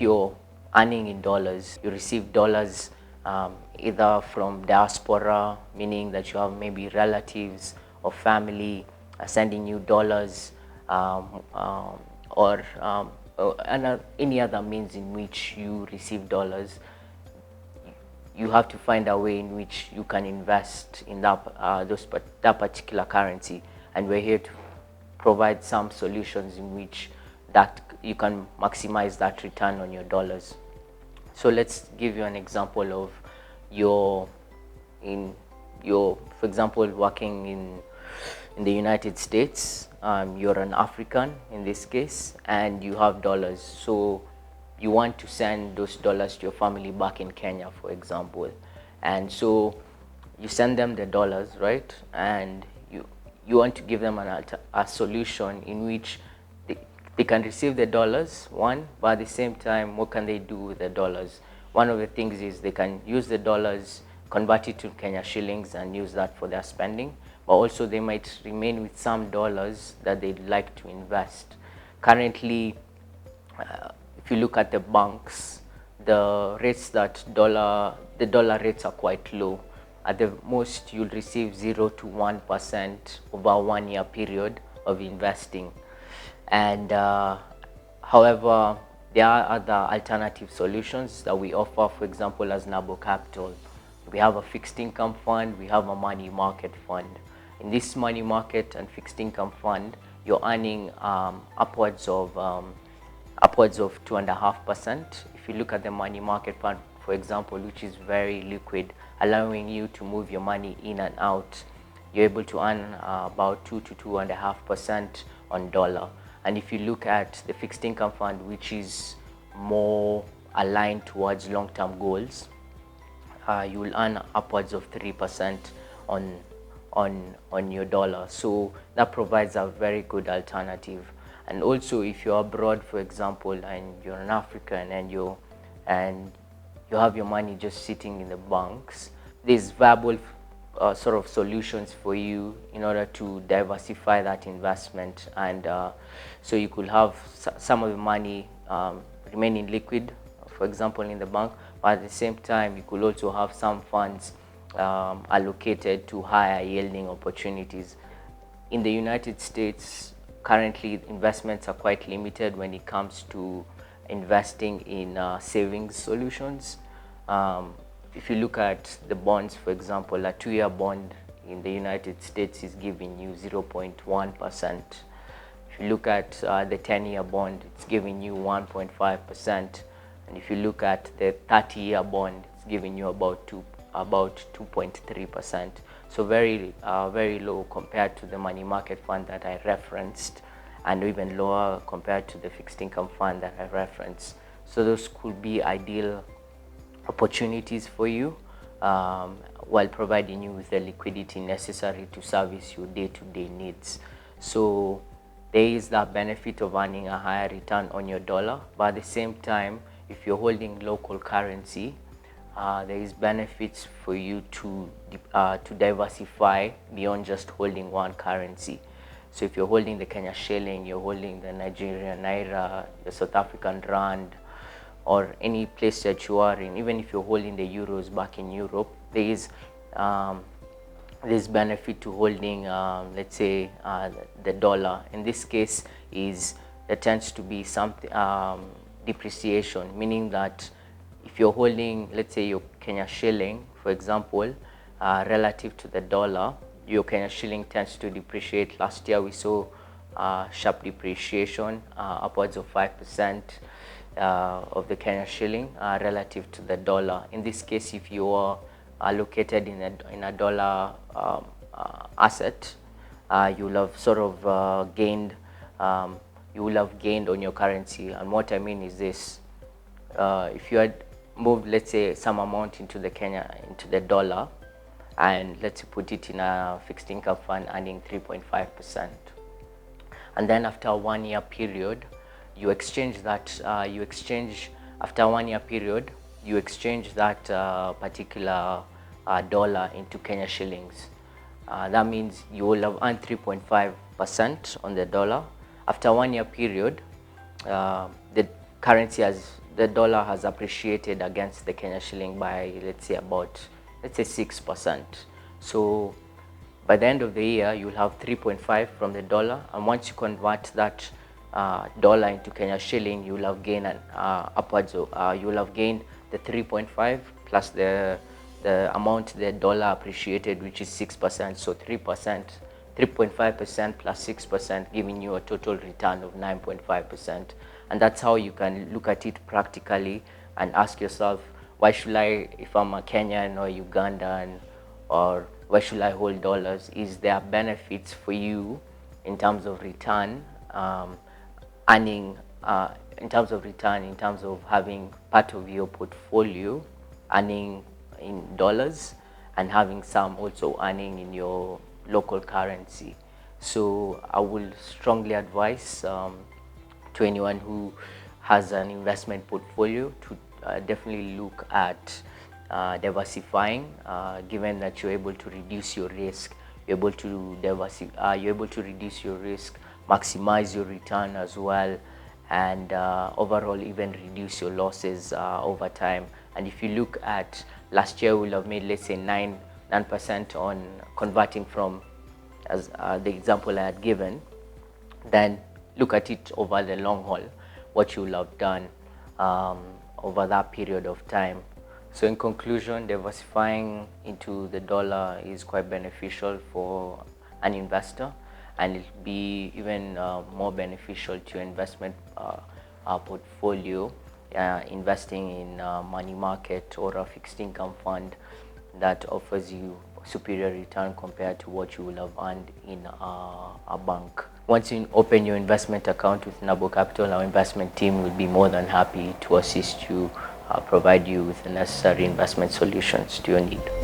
you're earning in dollars, you receive dollars either from diaspora, meaning that you have maybe relatives or family sending you dollars, or any other means in which you receive dollars. You have to find a way in which you can invest in that particular currency, and we're here to provide some solutions in which that you can maximize that return on your dollars. So let's give you an example of for example, working in the United States. You're an African in this case, and you have dollars. So you want to send those dollars to your family back in Kenya, for example. And so you send them the dollars, right? And you want to give them a solution in which they can receive the dollars, one, but at the same time, what can they do with the dollars? One of the things is they can use the dollars, convert it to Kenya shillings, and use that for their spending. But also they might remain with some dollars that they'd like to invest. Currently, if you look at the banks, the dollar rates are quite low. At the most, you'll receive 0 to 1% over a 1 year period of investing. And however, there are other alternative solutions that we offer. For example, as Nabo Capital, we have a fixed income fund, we have a money market fund. In this money market and fixed income fund, you're earning upwards of 2.5%. If you look at the money market fund, for example, which is very liquid, allowing you to move your money in and out, you're able to earn about 2 to 2.5% on dollar. And if you look at the fixed income fund, which is more aligned towards long-term goals, you will earn upwards of 3% on your dollar. So that provides a very good alternative. And also, if you're abroad, for example, and you're an African and you have your money just sitting in the banks, there's viable sort of solutions for you in order to diversify that investment. And so you could have some of the money remaining liquid, for example, in the bank, but at the same time, you could also have some funds allocated to higher yielding opportunities. In the United States, currently investments are quite limited when it comes to investing in savings solutions. If you look at the bonds, for example, a 2-year bond in the United States is giving you 0.1%. If you look at the 10-year bond, it's giving you 1.5%. And if you look at the 30-year bond, it's giving you about 2.3%. So very low compared to the money market fund that I referenced, and even lower compared to the fixed income fund that I referenced. So those could be ideal opportunities for you, while providing you with the liquidity necessary to service your day-to-day needs. So there is that benefit of earning a higher return on your dollar, but at the same time, if you're holding local currency, there is benefits for you to diversify beyond just holding one currency. So if you're holding the Kenya shilling, you're holding the Nigerian naira, the South African rand, or any place that you are in, even if you're holding the euros back in Europe, there is this benefit to holding, let's say, the dollar. In this case, there tends to be something depreciation, meaning that if you're holding, let's say, your Kenya shilling, for example, relative to the dollar, your Kenya shilling tends to depreciate. Last year, we saw sharp depreciation, upwards of 5%. Of the Kenya shilling relative to the dollar. In this case, if you are located in a dollar asset, you will have sort of gained. You will have gained on your currency. And what I mean is this: if you had moved, let's say, some amount into the dollar, and let's put it in a fixed income fund earning 3.5%, and then after a 1 year period, you exchange that. After a 1 year period, you exchange that particular dollar into Kenya shillings. That means you will have earned 3.5% on the dollar. After a 1 year period, the currency has the dollar has appreciated against the Kenya shilling by, let's say 6%. So by the end of the year, you'll have 3.5 from the dollar, and once you convert that dollar into Kenya shilling, you'll have gained you'll have gained the 3.5 plus the amount the dollar appreciated, which is 6%. So 3%, 3.5% plus 6%, giving you a total return of 9.5%. And that's how you can look at it practically and ask yourself, why should I, if I'm a Kenyan or Ugandan, or why should I hold dollars? Is there benefits for you in terms of return, earning, in terms of having part of your portfolio earning in dollars and having some also earning in your local currency? So I will strongly advise to anyone who has an investment portfolio to definitely look at diversifying, given that you're able to reduce your risk, you're able to reduce your risk, maximize your return as well, and overall even reduce your losses over time. And if you look at last year, we'll have made, let's say 9% on converting from, as the example I had given. Then look at it over the long haul, what you will have done over that period of time. So in conclusion, diversifying into the dollar is quite beneficial for an investor, and it'll be even more beneficial to your investment portfolio, investing in money market or a fixed income fund that offers you superior return compared to what you will have earned in a bank. Once you open your investment account with Nabo Capital, our investment team will be more than happy to assist you, provide you with the necessary investment solutions to your need.